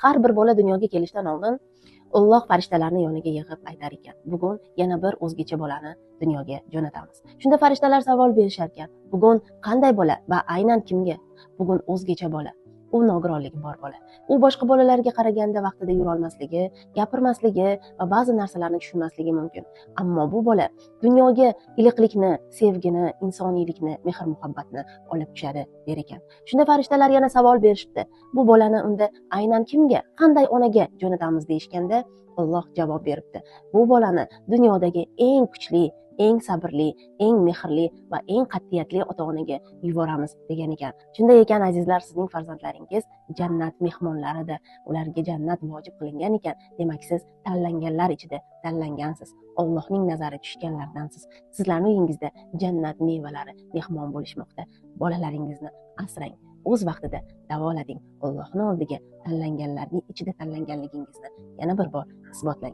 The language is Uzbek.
har bir bola dunyoga kelishdan oldin Alloh farishtalarni yoniga yig'ib aytar ekan, bugun yana bir o'zgacha bolani dunyoga jo'natamiz. Shunda farishtalar savol berishar ekan, bugun qanday bola va aynan kimga? Bugun o'zgacha bola. U nogironligi bor bola. U boshqa bolalarga qaraganda vaqtida yura olmasligi, gapirmasligi va ba'zi narsalarni tushunmasligi mumkin. Ammo bu bola dunyoga iliqlikni, sevgini, insoniylikni, mehr-muhabbatni olib tushadi der ekan. Shunda farishtalar yana savol berishibdi. Bu bolani unda aynan kimga, qanday onaga jo'natamiz deyishganda, Alloh javob beribdi. Bu bolani dunyodagi eng kuchli, eng sabrli, eng mehrli va eng qat'iyatli ota-onaga yuboramiz degan ekan. Shunday ekan azizlar, sizning farzandlaringiz jannat mehmonlaridir. Ularga jannat vojib qilingan ekan. Demak, siz tanlanganlar ichida tanlangansiz. Allohning nazari tushganlardansiz. Sizlarning uyingizda jannat mevalari mehmon bo'lishmoqda. Bolalaringizni asrang. O'z vaqtida davolating. Allohning oldiga tanlanganlarning ichida tanlanganligingizni yana bir bor isbotlang.